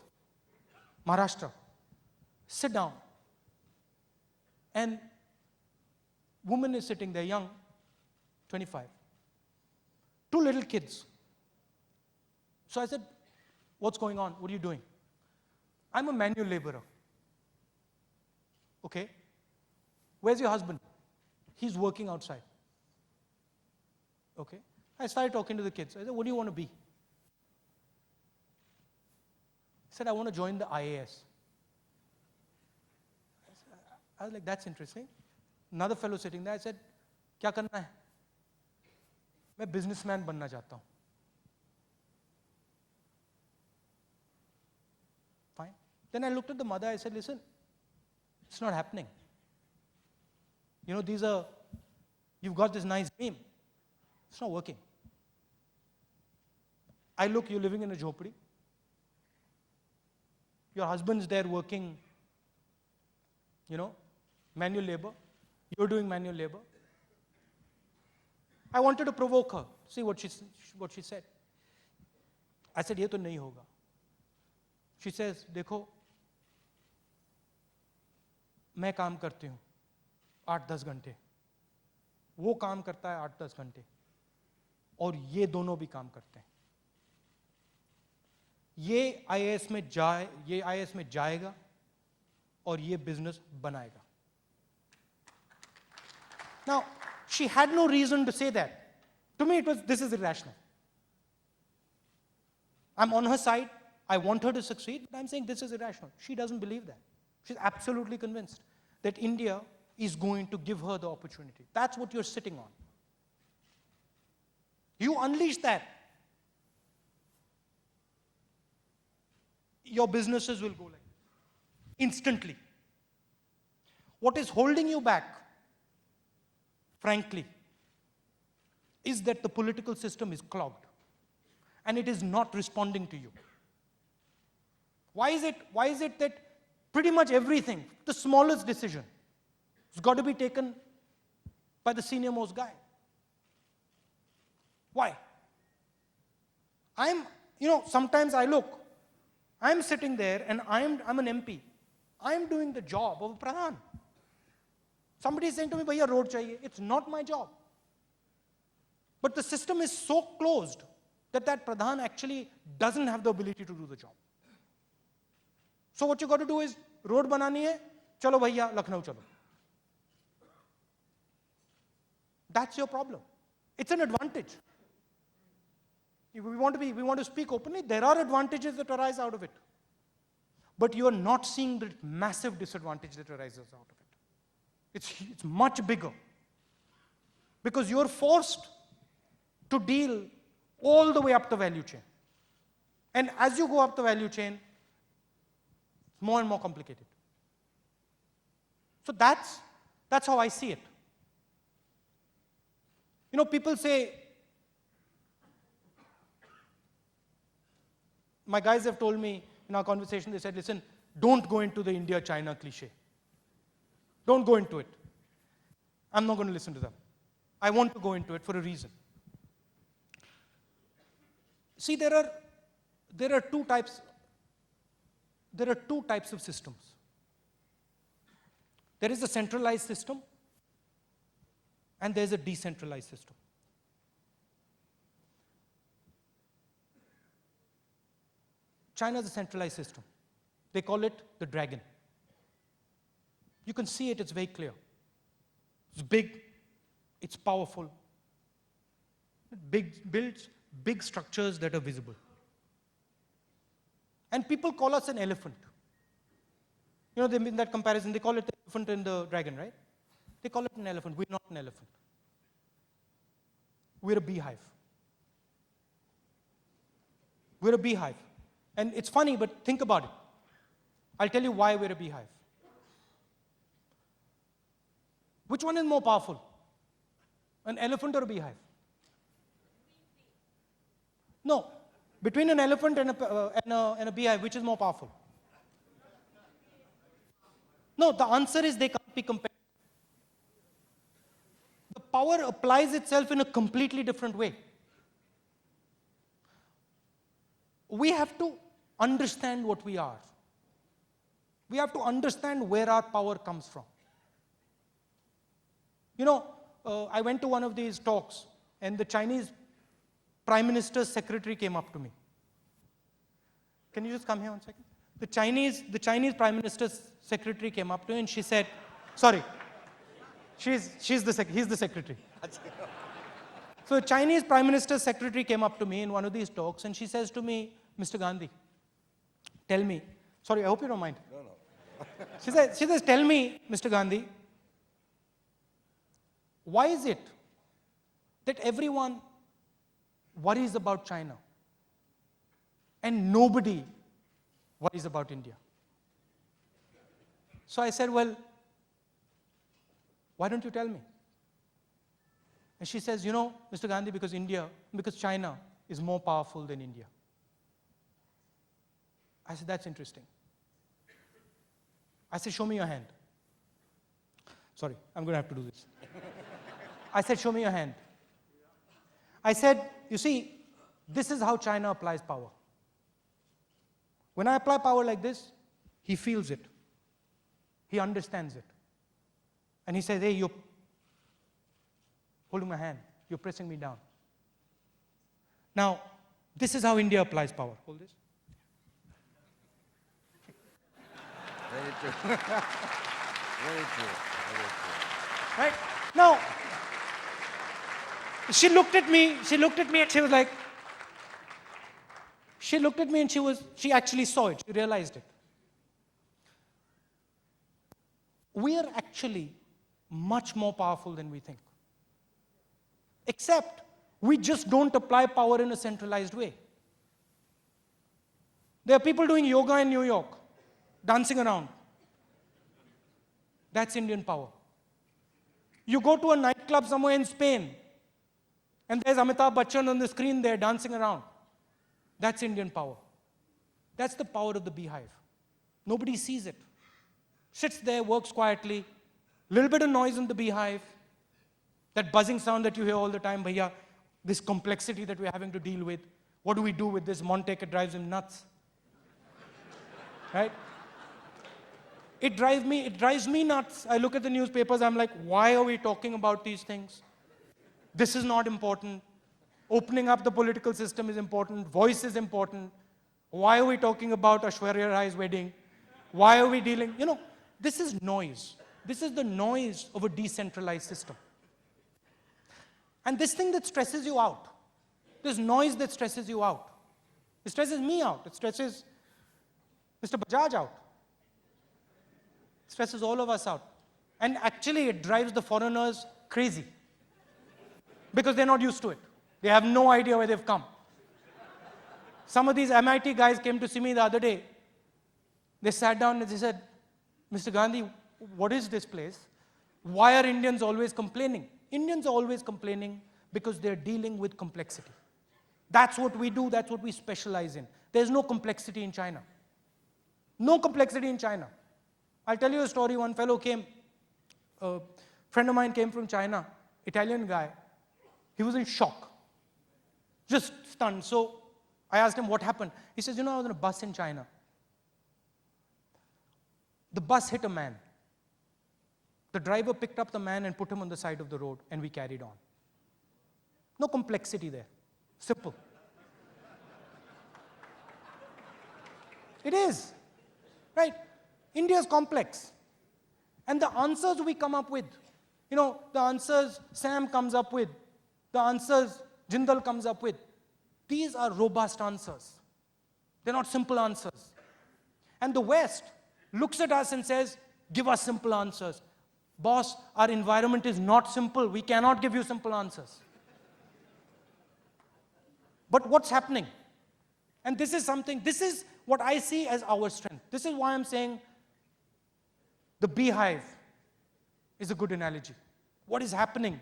Maharashtra. Sit down. And woman is sitting there, young, 25. 2 little kids. So I said, what's going on? What are you doing? I'm a manual laborer. Okay. Where's your husband? He's working outside. Okay. I started talking to the kids. I said, what do you want to be? He said, I want to join the IAS. I was like, that's interesting. Another fellow sitting there, I said, क्या करना है? मैं businessman बनना चाहता हूँ. Fine. Then I looked at the mother, I said, listen, it's not happening. You've got this nice dream. It's not working. I look, you're living in a jhopdi. Your husband's there working, manual labor. You're doing manual labor. I wanted to provoke her, see what she said. I said, ये तो नहीं होगा. She says, देखो, मैं काम करती हूँ 8-10 घंटे. वो काम करता है 8-10 घंटे. और ये दोनों भी काम करते हैं. ये IAS में जाएगा और ये बिजनेस बनाएगा. Now, She had no reason to say that. To me, this is irrational. I'm on her side. I want her to succeed, but I'm saying this is irrational. She doesn't believe that. She's absolutely convinced that India is going to give her the opportunity. That's what you're sitting on. You unleash that, your businesses will go like this, instantly. What is holding you back, frankly, is that the political system is clogged and it is not responding to you. Why is it that pretty much everything, the smallest decision, has got to be taken by the senior most guy? Why? Sometimes I look, I'm sitting there and I'm an MP. I'm doing the job of a Pradhan. Somebody is saying to me, Bhaiya, road chahiye. It's not my job. But the system is so closed that Pradhan actually doesn't have the ability to do the job. So what you got to do is, road banani hai, chalo bhaiya, Lucknow chalo. That's your problem. It's an advantage. If we want to speak openly, there are advantages that arise out of it. But you are not seeing the massive disadvantage that arises out of it. It's much bigger. Because you're forced to deal all the way up the value chain. And as you go up the value chain, it's more and more complicated. So that's how I see it. People say, my guys have told me in our conversation, they said, listen, don't go into the India-China cliche. Don't go into it. I'm not going to listen to them. I want to go into it for a reason. See, there are two types of systems. There is a centralized system and there's a decentralized system. China is a centralized system. They call it the dragon. You can see it, it's very clear. It's big, it's powerful. It builds big structures that are visible. And people call us an elephant. They make that comparison, they call it the elephant and the dragon, right? They call it an elephant. We're not an elephant. We're a beehive. We're a beehive. And it's funny, but think about it. I'll tell you why we're a beehive. Which one is more powerful? An elephant or a beehive? No. Between an elephant and a beehive, which is more powerful? No, the answer is they can't be compared. The power applies itself in a completely different way. We have to understand what we are. We have to understand where our power comes from. I went to one of these talks, and the Chinese Prime Minister's secretary came up to me. Can you just come here one second? The Chinese Prime Minister's secretary came up to me, and she said, sorry, he's the secretary. So the Chinese Prime Minister's secretary came up to me in one of these talks, and she says to me, Mr. Gandhi, tell me, sorry, I hope you don't mind. No. She says, tell me, Mr. Gandhi, why is it that everyone worries about China and nobody worries about India? So I said, well, why don't you tell me? And she says, Mr. Gandhi, because China is more powerful than India. I said, that's interesting. I said, show me your hand. Sorry, I'm going to have to do this. I said, show me your hand. I said, you see, this is how China applies power. When I apply power like this, he feels it. He understands it. And he says, hey, you're holding my hand. You're pressing me down. Now, this is how India applies power. Hold this. Very true. Very true. Very true. Right? Now, she looked at me and she was like, she looked at me and she actually saw it, she realized it. We are actually much more powerful than we think. Except we just don't apply power in a centralized way. There are people doing yoga in New York, dancing around. That's Indian power. You go to a nightclub somewhere in Spain, and there's Amitabh Bachchan on the screen there dancing around. That's Indian power. That's the power of the beehive. Nobody sees it. Sits there, works quietly, little bit of noise in the beehive, that buzzing sound that you hear all the time, bhaiya, this complexity that we're having to deal with. What do we do with this? Montek, it drives him nuts. Right? It drives me nuts. I look at the newspapers, I'm like, why are we talking about these things? This is not important. Opening up the political system is important. Voice is important. Why are we talking about Aishwarya Rai's wedding? Why are we dealing? This is noise. This is the noise of a decentralized system. And this thing that stresses you out, this noise that stresses you out, it stresses me out. It stresses Mr. Bajaj out. It stresses all of us out. And actually, it drives the foreigners crazy because they're not used to it. They have no idea where they've come. Some of these MIT guys came to see me the other day. They sat down and they said, Mr. Gandhi, what is this place? Why are Indians always complaining? Indians are always complaining because they're dealing with complexity. That's what we do, that's what we specialize in. There's no complexity in China. No complexity in China. I'll tell you a story. One fellow came, a friend of mine came from China, Italian guy. He was in shock, just stunned. So I asked him what happened. He says, I was on a bus in China. The bus hit a man. The driver picked up the man and put him on the side of the road, and we carried on. No complexity there. Simple. It is. Right? India is complex. And the answers we come up with, the answers Sam comes up with, the answers Jindal comes up with, these are robust answers. They're not simple answers. And the West looks at us and says, give us simple answers. Boss, our environment is not simple. We cannot give you simple answers. But what's happening? And this is what I see as our strength. This is why I'm saying the beehive is a good analogy. What is happening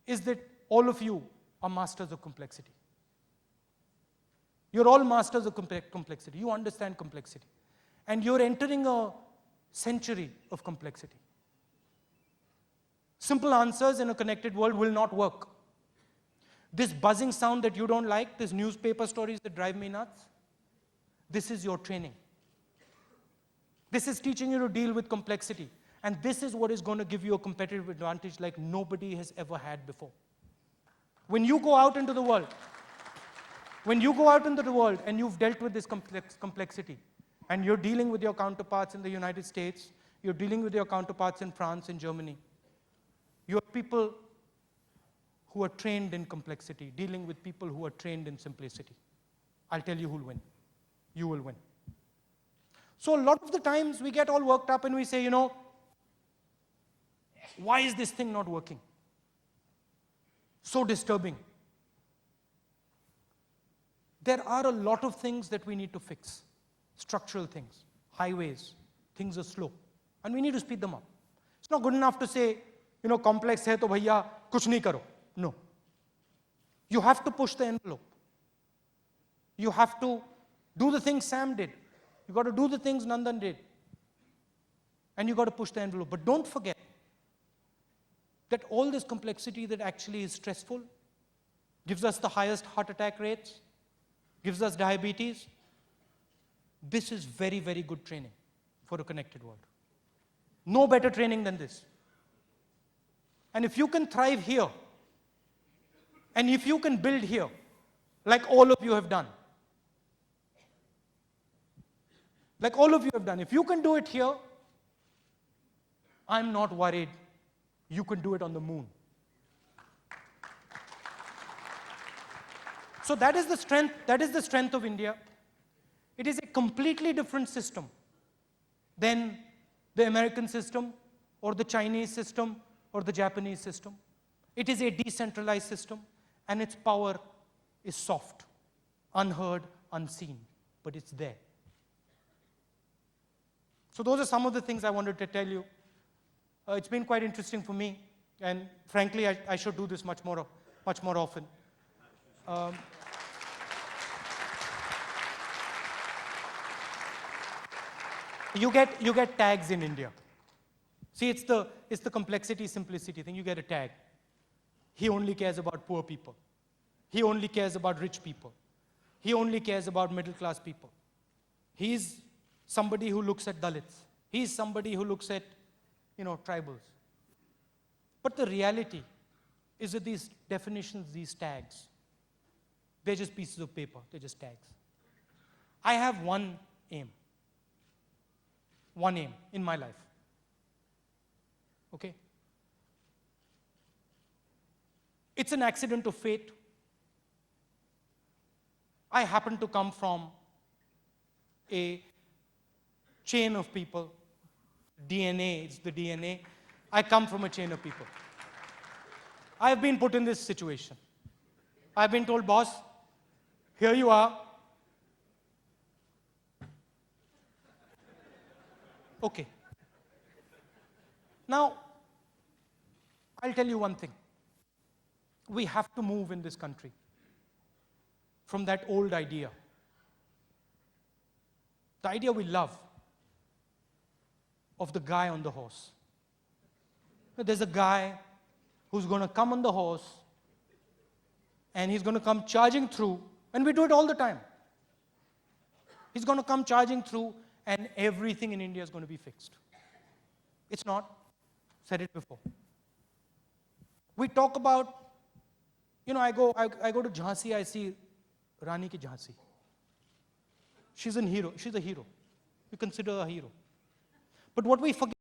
is that all of you are masters of complexity. You're all masters of complexity. You understand complexity. And you're entering a century of complexity. Simple answers in a connected world will not work. This buzzing sound that you don't like, these newspaper stories that drive me nuts, this is your training. This is teaching you to deal with complexity. And this is what is going to give you a competitive advantage like nobody has ever had before. When you go out into the world, and you've dealt with this complexity, and you're dealing with your counterparts in the United States, you're dealing with your counterparts in France and Germany, you're people who are trained in complexity, dealing with people who are trained in simplicity. I'll tell you who'll win. You will win. So a lot of the times we get all worked up and we say, why is this thing not working? So disturbing. There are a lot of things that we need to fix. Structural things, highways, things are slow. And we need to speed them up. It's not good enough to say, complex hai to bhaiya kuch nahi karo. No. You have to push the envelope. You have to do the things Sam did. You got to do the things Nandan did. And you got to push the envelope. But don't forget that all this complexity that actually is stressful, gives us the highest heart attack rates, gives us diabetes. This is very, very good training for a connected world. No better training than this. And if you can thrive here, and if you can build here, like all of you have done, if you can do it here, I'm not worried. You can do it on the moon. So that is the strength of India. It is a completely different system than the American system or the Chinese system or the Japanese system. It is a decentralized system, and its power is soft, unheard, unseen, but it's there. So those are some of the things I wanted to tell you. It's been quite interesting for me, and frankly, I should do this much more often. You get tags in India. See, it's the complexity, simplicity thing. You get a tag. He only cares about poor people. He only cares about rich people. He only cares about middle-class people. He's somebody who looks at Dalits. He's somebody who looks at, tribals. But the reality is that these definitions, these tags, they're just pieces of paper. They're just tags. I have one aim in my life. Okay? It's an accident of fate. I happen to come from a chain of people. DNA, it's the DNA. I come from a chain of people. I've been put in this situation. I've been told, boss, here you are. Okay. Now, I'll tell you one thing. We have to move in this country from that old idea. The idea we love of the guy on the horse. There's a guy who's going to come on the horse and he's going to come charging through, and we do it all the time. He's going to come charging through and everything in India is going to be fixed. It's not. Said it before. We talk about, I go to Jhansi, I see Rani ki Jhansi. She's a hero. We consider her a hero. But what we forget